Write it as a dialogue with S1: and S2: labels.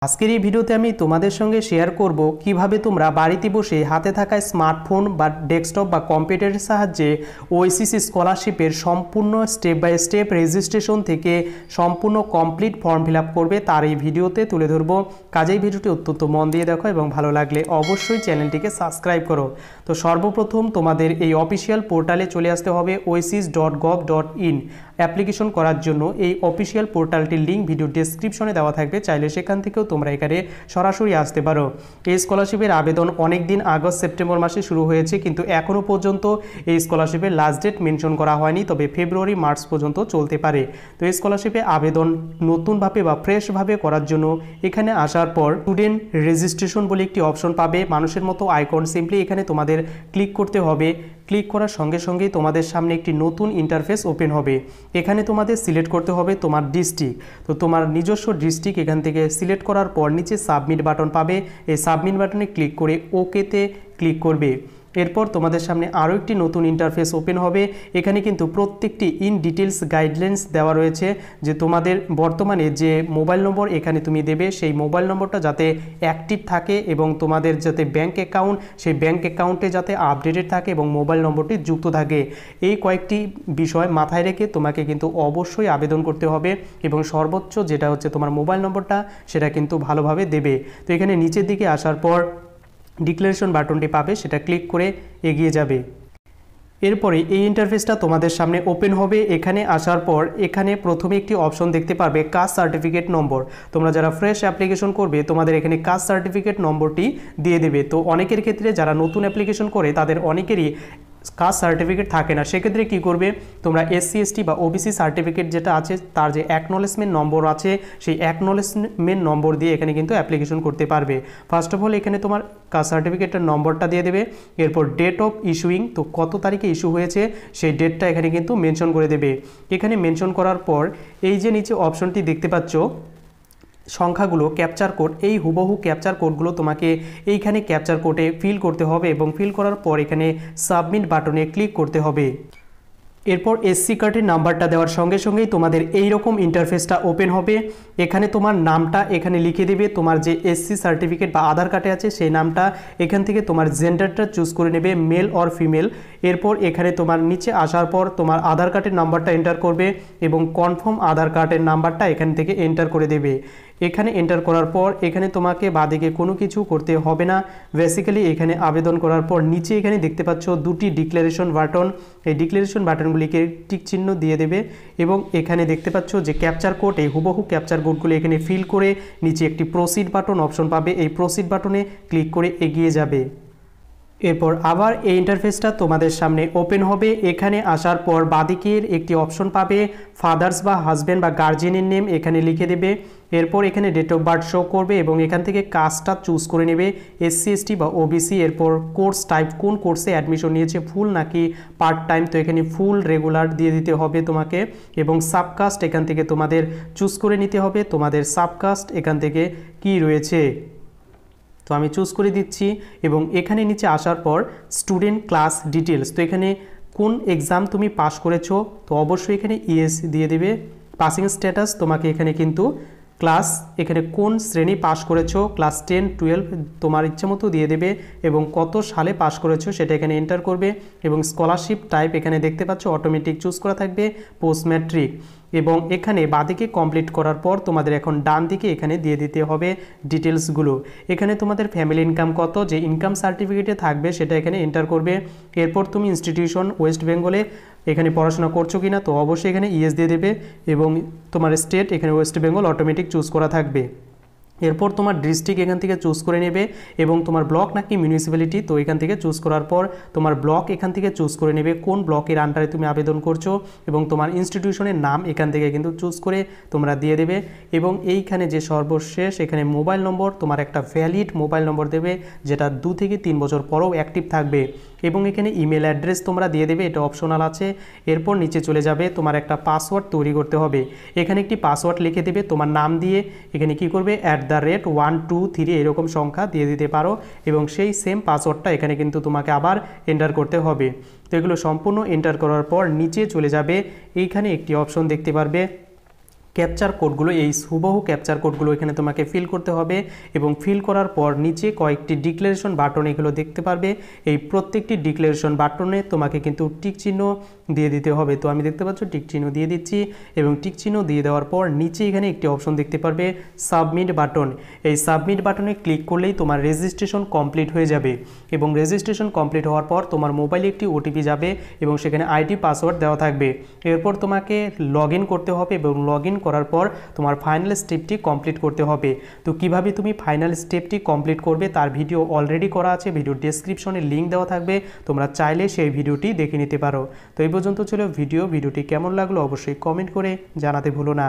S1: আজকের এই ভিডিওতে আমি তোমাদের সঙ্গে শেয়ার করব কিভাবে তোমরা বাড়িতে বসে হাতে থাকা স্মার্টফোন বা ডেস্কটপ বা কম্পিউটারের সাহায্যে ওএসিসি স্কলারশিপের সম্পূর্ণ স্টেপ বাই স্টেপ রেজিস্ট্রেশন থেকে সম্পূর্ণ কমপ্লিট ফর্ম ফিল আপ করবে তার এই ভিডিওতে তুলে ধরব। কাজেই ভিডিওটি অত্যন্ত মন দিয়ে দেখো এবং ভালো লাগলে অবশ্যই চ্যানেলটিকে সাবস্ক্রাইব করো। তো সর্বপ্রথম তোমাদের এই অফিসিয়াল পোর্টালে চলে আসতে হবে oasis.gov.in অ্যাপ্লিকেশন করার জন্য। এই অফিসিয়াল পোর্টালটির লিঙ্ক ভিডিও ডেসক্রিপশনে দেওয়া থাকবে, চাইলে সেখান থেকেও তোমরা এখানে সরাসরি আসতে পারো। এই স্কলারশিপের আবেদন অনেক দিন আগস্ট সেপ্টেম্বর মাসে শুরু হয়েছে, কিন্তু এখনও পর্যন্ত এই স্কলারশিপের লাস্ট ডেট মেনশন করা হয়নি, তবে ফেব্রুয়ারি মার্চ পর্যন্ত চলতে পারে। তো এই স্কলারশিপে আবেদন নতুনভাবে বা ফ্রেশভাবে করার জন্য এখানে আসার পর স্টুডেন্ট রেজিস্ট্রেশন বলে একটি অপশন পাবে, মানুষের মতো আইকন। সিম্পলি এখানে তোমাদের ক্লিক করতে হবে। ক্লিক করার সঙ্গে সঙ্গেই তোমাদের সামনে একটি নতুন ইন্টারফেস ওপেন হবে। এখানে তোমাদের সিলেক্ট করতে হবে তোমার ডিস্ট্রিক্ট। তো তোমার নিজস্ব ডিস্ট্রিক্ট এখান থেকে সিলেক্ট করার পর নিচে সাবমিট বাটন পাবে। এই সাবমিট বাটনে ক্লিক করে ওকেতে ক্লিক করবে। এরপর তোমাদের সামনে আরও একটি নতুন ইন্টারফেস ওপেন হবে। এখানে কিন্তু প্রত্যেকটি ইন ডিটেলস গাইডলাইন্স দেওয়া রয়েছে, যে তোমাদের বর্তমানে যে মোবাইল নম্বর এখানে তুমি দেবে সেই মোবাইল নম্বরটা যাতে অ্যাক্টিভ থাকে এবং তোমাদের যাতে ব্যাঙ্ক অ্যাকাউন্ট সেই ব্যাঙ্ক অ্যাকাউন্টে যাতে আপডেটেড থাকে এবং মোবাইল নম্বরটি যুক্ত থাকে। এই কয়েকটি বিষয় মাথায় রেখে তোমাকে কিন্তু অবশ্যই আবেদন করতে হবে এবং সর্বোচ্চ যেটা হচ্ছে তোমার মোবাইল নম্বরটা সেটা কিন্তু ভালোভাবে দেবে। তো এখানে নিচের দিকে আসার পর ডিক্লারেশন বাটনটি পাবে, সেটা ক্লিক করে এগিয়ে যাবে। এরপরে এই ইন্টারফেসটা তোমাদের সামনে ওপেন হবে। এখানে আসার পর এখানে প্রথমে একটি অপশন দেখতে পারবে কাস্ট সার্টিফিকেট নম্বর। তোমরা যারা ফ্রেশ অ্যাপ্লিকেশন করবে তোমাদের এখানে কাস্ট সার্টিফিকেট নম্বরটি দিয়ে দেবে। তো অনেকের ক্ষেত্রে যারা নতুন অ্যাপ্লিকেশন করে তাদের অনেকেরই কাস্ট সার্টিফিকেট থাকে না, সেক্ষেত্রে কী করবে, তোমরা SC ST বা OBC সার্টিফিকেট যেটা আছে তার যে অ্যাকনোলেজমেন্ট নম্বর আছে সেই অ্যাকনোলেজমেন্ট নম্বর দিয়ে এখানে কিন্তু অ্যাপ্লিকেশন করতে পারবে। ফার্স্ট অফ অল এখানে তোমার কাস্ট সার্টিফিকেটের নম্বরটা দিয়ে দেবে। এরপর ডেট অফ ইস্যুইং, তো কত তারিখে ইস্যু হয়েছে সেই ডেটটা এখানে কিন্তু মেনশন করে দেবে। এখানে মেনশন করার পর এই যে নিচে অপশনটি দেখতে পাচ্ছ সংখ্যাগুলো ক্যাপচার কোড, এই হুবহু ক্যাপচার কোডগুলো তোমাকে এইখানে ক্যাপচার কোডে ফিল করতে হবে এবং ফিল করার পর এখানে সাবমিট বাটনে ক্লিক করতে হবে। এরপর SC কার্ডের নাম্বারটা দেওয়ার সঙ্গে সঙ্গেই তোমাদের এই রকম ইন্টারফেসটা ওপেন হবে। এখানে তোমার নামটা এখানে লিখে দেবে, তোমার যে SC সার্টিফিকেট বা আধার কার্ডে আছে সেই নামটা। এখান থেকে তোমার জেন্ডারটা চুজ করে নেবে, মেল অর ফিমেল। এরপর এখানে তোমার নিচে আসার পর তোমার আধার কার্ডের নাম্বারটা এন্টার করবে এবং কনফার্ম আধার কার্ডের নাম্বারটা এখান থেকে এন্টার করে দেবে। এখানে এন্টার করার পর এখানে তোমাকে বাদিকে কোনো কিছু করতে হবে না। বেসিক্যালি এখানে আবেদন করার পর নিচে এখানে দেখতে পাচ্ছ দুটি ডিক্লারেশন বাটন, এই ডিক্লারেশন বাটনগুলিকে টিক চিহ্ন দিয়ে দেবে এবং এখানে দেখতে পাচ্ছ যে ক্যাপচার কোড, এই হুবহু ক্যাপচার কোডগুলো এখানে ফিল করে নিচে একটি প্রসিড বাটন অপশন পাবে, এই প্রসিড বাটনে ক্লিক করে এগিয়ে যাবে। এরপর আবার এই ইন্টারফেসটা তোমাদের সামনে ওপেন হবে। এখানে আসার পর বাদিকের একটি অপশন পাবে ফাদার্স বা হাজব্যান্ড বা গার্জিয়ানের নেম, এখানে লিখে দেবে। এরপর এখানে ডেট অফ বার্থ শো করবে এবং এখান থেকে কাস্টটা চুজ করে নেবে, SC ST বা OBC। এরপর কোর্স টাইপ, কোন কোর্সে অ্যাডমিশন নিয়েছে, ফুল নাকি পার্ট টাইম, তো এখানে ফুল রেগুলার দিয়ে দিতে হবে তোমাকে। এবং সাবকাস্ট এখান থেকে তোমাদের চুজ করে নিতে হবে, তোমাদের সাবকাস্ট এখান থেকে কি রয়েছে। তো আমি চুজ করে দিচ্ছি এবং এখানে নিচে আসার পর স্টুডেন্ট ক্লাস ডিটেলস, তো এখানে কোন এক্সাম তুমি পাস করেছো, তো অবশ্যই এখানে ইয়েস দিয়ে দেবে। পাসিং স্ট্যাটাস তোমাকে এখানে কিন্তু ক্লাস, এখানে কোন শ্রেণী পাস করেছো, ক্লাস 10 12 তোমার ইচ্ছা মতো দিয়ে দেবে এবং কত সালে পাস করেছো সেটা এখানে এন্টার করবে। এবং স্কলারশিপ টাইপ এখানে দেখতে পাচ্ছ অটোমেটিক চুজ করা থাকবে পোস্ট ম্যাট্রিক। এবং এখানে বাদিকে কমপ্লিট করার পর তোমাদের এখন ডান দিকে এখানে দিয়ে দিতে হবে ডিটেলসগুলো। এখানে তোমাদের ফ্যামিলি ইনকাম কত, যে ইনকাম সার্টিফিকেটে থাকবে সেটা এখানে এন্টার করবে। এরপর তুমি ইনস্টিটিউশন ওয়েস্ট বেঙ্গলে এখানে পড়াশোনা করছো কিনা, তো অবশ্যই এখানে ইয়েস দিয়ে দেবে এবং তোমার স্টেট এখানে ওয়েস্ট বেঙ্গল অটোমেটিক চুজ করা থাকবে। এরপর তোমার ডিস্ট্রিক্ট এখান থেকে চুজ করে নেবে এবং তোমার ব্লক নাকি মিউনিসিপ্যালিটি, তো এখান থেকে চুজ করার পর তোমার ব্লক এখান থেকে চুজ করে নেবে কোন ব্লকের আন্ডারে তুমি আবেদন করছো এবং তোমার ইনস্টিটিউশনের নাম এখান থেকে কিন্তু চুজ করে তোমরা দিয়ে দেবে। এবং এইখানে যে সর্বশেষ এখানে মোবাইল নম্বর, তোমার একটা ভ্যালিড মোবাইল নম্বর দেবে যেটা 2 থেকে 3 বছর পরেও অ্যাক্টিভ থাকবে। এবং এখানে ইমেল অ্যাড্রেস তোমরা দিয়ে দেবে, এটা অপশনাল আছে। এরপর নিচে চলে যাবে, তোমার একটা পাসওয়ার্ড তৈরি করতে হবে। এখানে একটি পাসওয়ার্ড লিখে দেবে তোমার নাম দিয়ে, এখানে কি করবে @1 2 3 এরকম সংখ্যা দিয়ে দিতে পারো এবং সেই সেম পাসওয়ার্ডটা এখানে কিন্তু তোমাকে আবার এন্টার করতে হবে। তো এগুলো সম্পূর্ণ এন্টার করার পর নিচে চলে যাবে, এইখানে একটি অপশন দেখতে পারবে ক্যাপচার কোডগুলো, এই হুবহু ক্যাপচার কোডগুলো এখানে তোমাকে ফিল করতে হবে এবং ফিল করার পর নিচে কয়েকটি ডিক্লারেশন বাটন এগুলো দেখতে পারবে। এই প্রত্যেকটি ডিক্লারেশন বাটনে তোমাকে কিন্তু টিক চিহ্ন দিয়ে দিতে হবে। তো আমি দেখতে পাচ্ছ টিক চিহ্ন দিয়ে দিচ্ছি এবং টিক চিহ্ন দিয়ে দেওয়ার পর নিচে এখানে একটি অপশন দেখতে পারবে সাবমিট বাটন। এই সাবমিট বাটনে ক্লিক করলেই তোমার রেজিস্ট্রেশন কমপ্লিট হয়ে যাবে এবং রেজিস্ট্রেশন কমপ্লিট হওয়ার পর তোমার মোবাইলে একটি ওটিপি যাবে এবং সেখানে আইডি পাসওয়ার্ড দেওয়া থাকবে। এরপর তোমাকে লগ ইন করতে হবে এবং লগ ইন করার পর তোমার ফাইনাল স্টেপটি কমপ্লিট করতে হবে। তো কিভাবে তুমি ফাইনাল স্টেপটি কমপ্লিট করবে তার ভিডিও অলরেডি করা আছে, ভিডিও ডেসক্রিপশনে লিঙ্ক দেওয়া থাকবে, তোমরা চাইলে সেই ভিডিওটি দেখে নিতে পারো। তো এই পর্যন্ত ছিল ভিডিওটি কেমন লাগলো অবশ্যই কমেন্ট করে জানাতে ভুলো না।